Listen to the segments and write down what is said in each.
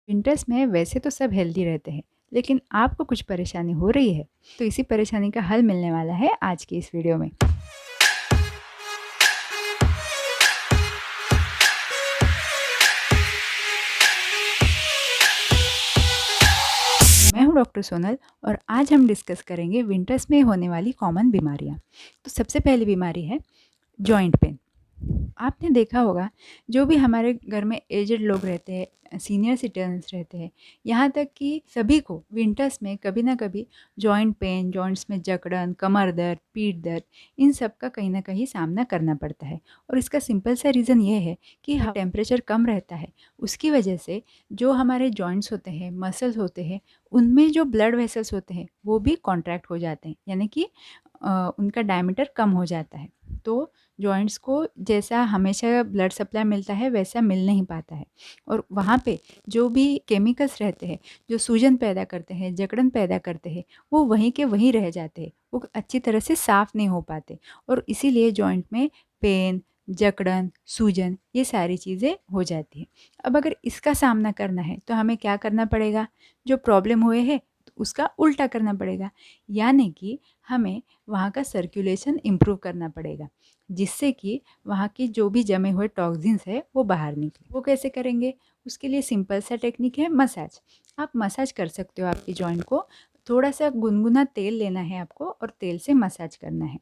Winters में वैसे तो सब हेल्दी रहते हैं, लेकिन आपको कुछ परेशानी हो रही है तो इसी परेशानी का हल मिलने वाला है आज की इस वीडियो में। मैं हूं डॉक्टर सोनल और आज हम डिस्कस करेंगे विंटर्स में होने वाली कॉमन बीमारियां। तो सबसे पहली बीमारी है जॉइंट पेन। आपने देखा होगा, जो भी हमारे घर में एजड लोग रहते हैं, सीनियर सिटीजन्स रहते हैं, यहाँ तक कि सभी को विंटर्स में कभी ना कभी जॉइंट पेन, जॉइंट्स में जकड़न, कमर दर्द, पीठ दर्द, इन सब का कहीं ना कहीं सामना करना पड़ता है। और इसका सिंपल सा रीज़न ये है कि टेम्परेचर कम रहता है, उसकी वजह से जो हमारे जॉइंट्स होते हैं, मसल्स होते हैं, उनमें जो ब्लड वेसल्स होते हैं वो भी कॉन्ट्रैक्ट हो जाते हैं, यानी कि उनका डायमीटर कम हो जाता है। तो जॉइंट्स को जैसा हमेशा ब्लड सप्लाई मिलता है वैसा मिल नहीं पाता है, और वहाँ पे जो भी केमिकल्स रहते हैं जो सूजन पैदा करते हैं, जकड़न पैदा करते हैं, वो वहीं के वहीं रह जाते हैं, वो अच्छी तरह से साफ़ नहीं हो पाते, और इसीलिए जॉइंट में पेन, जकड़न, सूजन, ये सारी चीज़ें हो जाती हैं। अब अगर इसका सामना करना है तो हमें क्या करना पड़ेगा? जो प्रॉब्लम हुए है तो उसका उल्टा करना पड़ेगा, यानी कि हमें वहाँ का सर्कुलेशन इम्प्रूव करना पड़ेगा, जिससे कि वहाँ की जो भी जमे हुए टॉक्सिन्स है वो बाहर निकले। वो कैसे करेंगे? उसके लिए सिंपल सा टेक्निक है मसाज। आप मसाज कर सकते हो आपकी जॉइंट को। थोड़ा सा गुनगुना तेल लेना है आपको और तेल से मसाज करना है।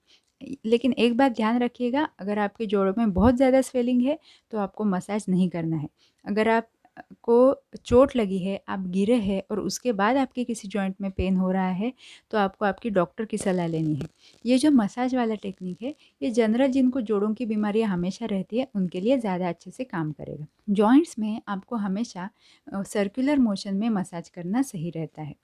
लेकिन एक बात ध्यान रखिएगा, अगर आपके जोड़ों में बहुत ज़्यादा स्वेलिंग है तो आपको मसाज नहीं करना है। अगर आप को चोट लगी है, आप गिरे हैं और उसके बाद आपके किसी जॉइंट में पेन हो रहा है, तो आपको आपकी डॉक्टर की सलाह लेनी है। ये जो मसाज वाला टेक्निक है, ये जनरल जिनको जोड़ों की बीमारियां हमेशा रहती है उनके लिए ज़्यादा अच्छे से काम करेगा। जॉइंट्स में आपको हमेशा सर्कुलर मोशन में मसाज करना सही रहता है।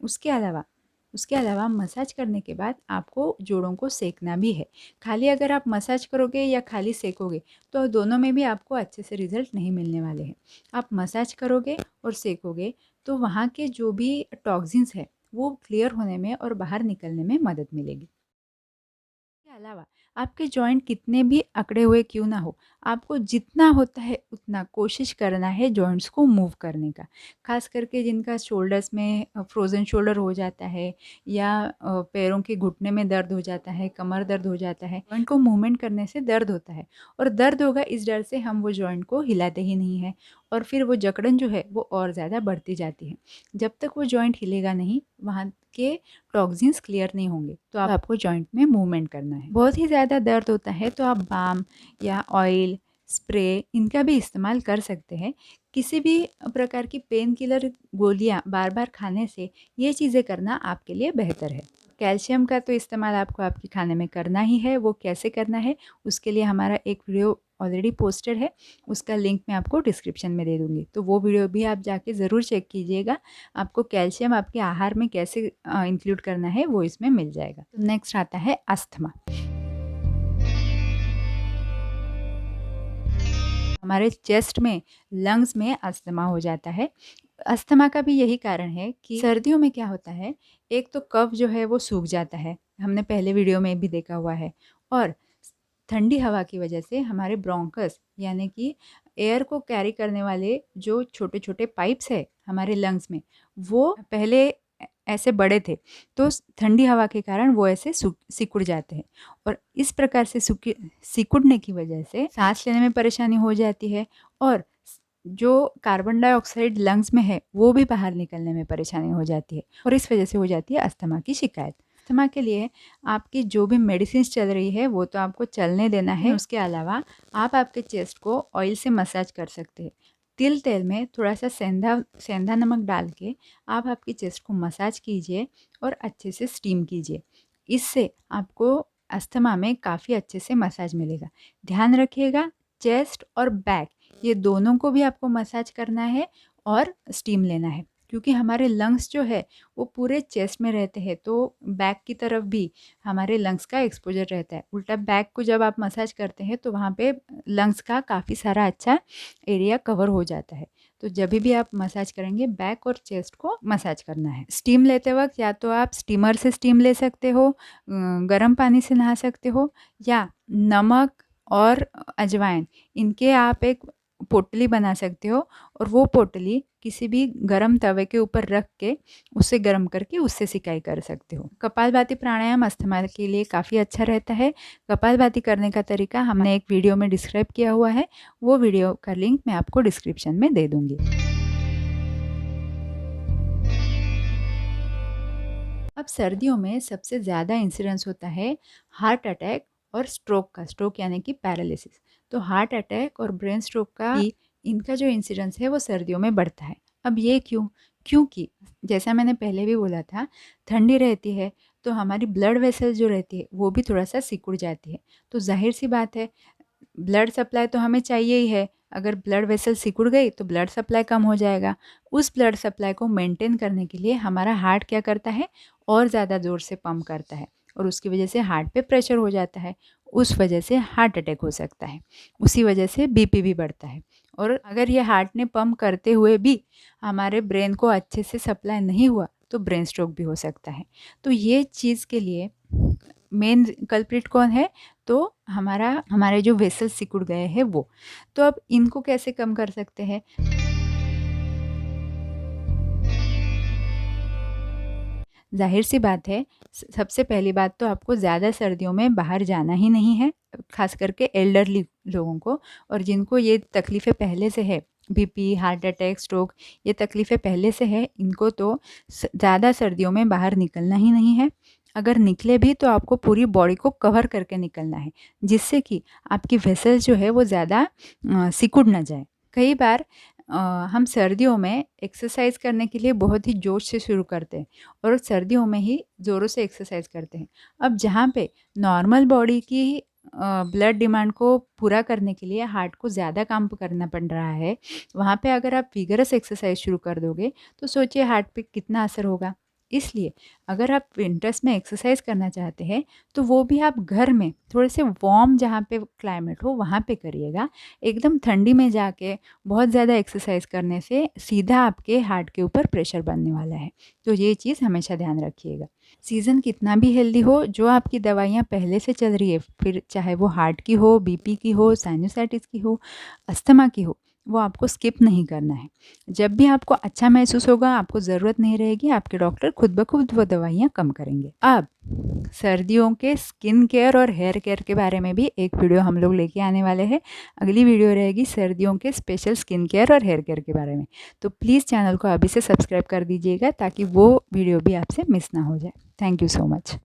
उसके अलावा मसाज करने के बाद आपको जोड़ों को सेकना भी है। खाली अगर आप मसाज करोगे या खाली सेकोगे तो दोनों में भी आपको अच्छे से रिजल्ट नहीं मिलने वाले हैं। आप मसाज करोगे और सेकोगे तो वहाँ के जो भी टॉक्सिन्स है वो क्लियर होने में और बाहर निकलने में मदद मिलेगी। इसके अलावा आपके जॉइंट कितने भी अकड़े हुए क्यों ना हो, आपको जितना होता है उतना कोशिश करना है जॉइंट्स को मूव करने का। खास करके जिनका शोल्डर्स में फ्रोज़न शोल्डर हो जाता है, या पैरों के घुटने में दर्द हो जाता है, कमर दर्द हो जाता है, जॉइंट को मूवमेंट करने से दर्द होता है, और दर्द होगा इस डर से हम वो जॉइंट को हिलाते ही नहीं हैं, और फिर वो जकड़न जो है वो और ज़्यादा बढ़ती जाती है। जब तक वो जॉइंट हिलेगा नहीं, वहाँ के टॉक्सिन्स क्लियर नहीं होंगे, तो आपको जॉइंट में मूवमेंट करना है। बहुत ही ज़्यादा दर्द होता है तो आप बाम या ऑयल, स्प्रे, इनका भी इस्तेमाल कर सकते हैं। किसी भी प्रकार की पेन किलर गोलियां बार बार खाने से ये चीज़ें करना आपके लिए बेहतर है। कैल्शियम का तो इस्तेमाल आपको आपके खाने में करना ही है। वो कैसे करना है उसके लिए हमारा एक वीडियो ऑलरेडी पोस्टेड है, उसका लिंक मैं आपको डिस्क्रिप्शन में दे दूँगी, तो वो वीडियो भी आप जाके ज़रूर चेक कीजिएगा। आपको कैल्शियम आपके आहार में कैसे इंक्लूड करना है वो इसमें मिल जाएगा। तो नेक्स्ट आता है अस्थमा। हमारे चेस्ट में, लंग्स में अस्थमा हो जाता है। अस्थमा का भी यही कारण है कि सर्दियों में क्या होता है, एक तो कफ जो है वो सूख जाता है, हमने पहले वीडियो में भी देखा हुआ है, और ठंडी हवा की वजह से हमारे ब्रोंकस, यानी कि एयर को कैरी करने वाले जो छोटे छोटे पाइप्स है हमारे लंग्स में, वो पहले ऐसे बड़े थे, तो ठंडी हवा के कारण वो ऐसे सिकुड़ जाते हैं, और इस प्रकार से सिकुड़ने की वजह से सांस लेने में परेशानी हो जाती है, और जो कार्बन डाइऑक्साइड लंग्स में है वो भी बाहर निकलने में परेशानी हो जाती है, और इस वजह से हो जाती है अस्थमा की शिकायत। अस्थमा के लिए आपकी जो भी मेडिसिन चल रही है वो तो आपको चलने देना है। उसके अलावा आप आपके चेस्ट को ऑयल से मसाज कर सकते हैं। तिल तेल में थोड़ा सा सेंधा सेंधा नमक डाल के आप आपकी चेस्ट को मसाज कीजिए और अच्छे से स्टीम कीजिए। इससे आपको अस्थमा में काफ़ी अच्छे से मसाज मिलेगा। ध्यान रखिएगा, चेस्ट और बैक ये दोनों को भी आपको मसाज करना है और स्टीम लेना है, क्योंकि हमारे लंग्स जो है वो पूरे चेस्ट में रहते हैं, तो बैक की तरफ भी हमारे लंग्स का एक्सपोजर रहता है। उल्टा बैक को जब आप मसाज करते हैं तो वहाँ पे लंग्स का काफ़ी सारा अच्छा एरिया कवर हो जाता है। तो जब भी आप मसाज करेंगे बैक और चेस्ट को मसाज करना है। स्टीम लेते वक्त या तो आप स्टीमर से स्टीम ले सकते हो, गर्म पानी से नहा सकते हो, या नमक और अजवाइन, इनके आप एक पोटली बना सकते हो और वो पोटली किसी भी गरम तवे के ऊपर रख के उसे गरम करके उससे सिकाई कर सकते हो। कपालभाति प्राणायाम अस्थमा के लिए काफ़ी अच्छा रहता है। कपालभाति करने का तरीका हमने एक वीडियो में डिस्क्राइब किया हुआ है, वो वीडियो का लिंक मैं आपको डिस्क्रिप्शन में दे दूँगी। अब सर्दियों में सबसे ज़्यादा इंसिडेंस होता है हार्ट अटैक और स्ट्रोक का, स्ट्रोक यानी कि पैरालिसिस। तो हार्ट अटैक और ब्रेन स्ट्रोक का इनका जो इंसिडेंस है वो सर्दियों में बढ़ता है। अब ये क्यों? क्योंकि जैसा मैंने पहले भी बोला था, ठंडी रहती है तो हमारी ब्लड वेसल जो रहती है वो भी थोड़ा-सा सिकुड़ जाती है। तो ज़ाहिर-सी बात है, ब्लड सप्लाई तो हमें चाहिए ही है। अगर ब्लड वेसल सिकुड़ गई तो ब्लड सप्लाई कम हो जाएगा। उस ब्लड सप्लाई को मेंटेन करने के लिए हमारा हार्ट क्या करता है, और ज़्यादा ज़ोर से पंप करता है और उसकी वजह से हार्ट पे प्रेशर हो जाता है। उस वजह से हार्ट अटैक हो सकता है। उसी वजह से बीपी भी बढ़ता है। और अगर ये हार्ट ने पंप करते हुए भी हमारे ब्रेन को अच्छे से सप्लाई नहीं हुआ तो ब्रेन स्ट्रोक भी हो सकता है। तो ये चीज़ के लिए मेन कल्प्रिट कौन है? तो हमारे जो वेसल सिकुड़ गए हैं वो। तो अब इनको कैसे कम कर सकते हैं? ज़ाहिर-सी बात है, सबसे पहली बात तो आपको ज़्यादा सर्दियों में बाहर जाना ही नहीं है, ख़ास करके एल्डरली लोगों को, और जिनको ये तकलीफ़ें पहले से है, बीपी, हार्ट अटैक, स्ट्रोक, ये तकलीफ़ें पहले से है, इनको तो ज़्यादा सर्दियों में बाहर निकलना ही नहीं है। अगर निकले भी तो आपको पूरी बॉडी को कवर करके निकलना है, जिससे कि आपकी वेसल्स जो है वो ज़्यादा सिकुड़ ना जाए। कई बार हम सर्दियों में एक्सरसाइज़ करने के लिए बहुत ही जोश से शुरू करते हैं और सर्दियों में ही ज़ोरों से एक्सरसाइज़ करते हैं। अब जहाँ पे नॉर्मल बॉडी की ब्लड डिमांड को पूरा करने के लिए हार्ट को ज़्यादा काम करना पड़ रहा है, वहाँ पे अगर आप विगरस एक्सरसाइज़ शुरू कर दोगे तो सोचिए हार्ट पे कितना असर होगा। इसलिए अगर आप विंटर्स में एक्सरसाइज़ करना चाहते हैं तो वो भी आप घर में थोड़े से वार्म जहाँ पे क्लाइमेट हो वहाँ पे करिएगा। एकदम ठंडी में जाके बहुत ज़्यादा एक्सरसाइज़ करने से सीधा आपके हार्ट के ऊपर प्रेशर बनने वाला है। तो ये चीज़ हमेशा ध्यान रखिएगा। सीज़न कितना भी हेल्दी हो, जो आपकी दवाइयाँ पहले से चल रही है, फिर चाहे वो हार्ट की हो, बीपी की हो, साइनोसाइटिस की हो, अस्थमा की हो, वो आपको स्किप नहीं करना है। जब भी आपको अच्छा महसूस होगा, आपको ज़रूरत नहीं रहेगी, आपके डॉक्टर खुद ब खुद वो दवाइयाँ कम करेंगे। अब सर्दियों के स्किन केयर और हेयर केयर के बारे में भी एक वीडियो हम लोग लेके आने वाले हैं। अगली वीडियो रहेगी सर्दियों के स्पेशल स्किन केयर और हेयर केयर के बारे में। तो प्लीज़ चैनल को अभी से सब्सक्राइब कर दीजिएगा ताकि वो वीडियो भी आपसे मिस ना हो जाए। Thank you so much.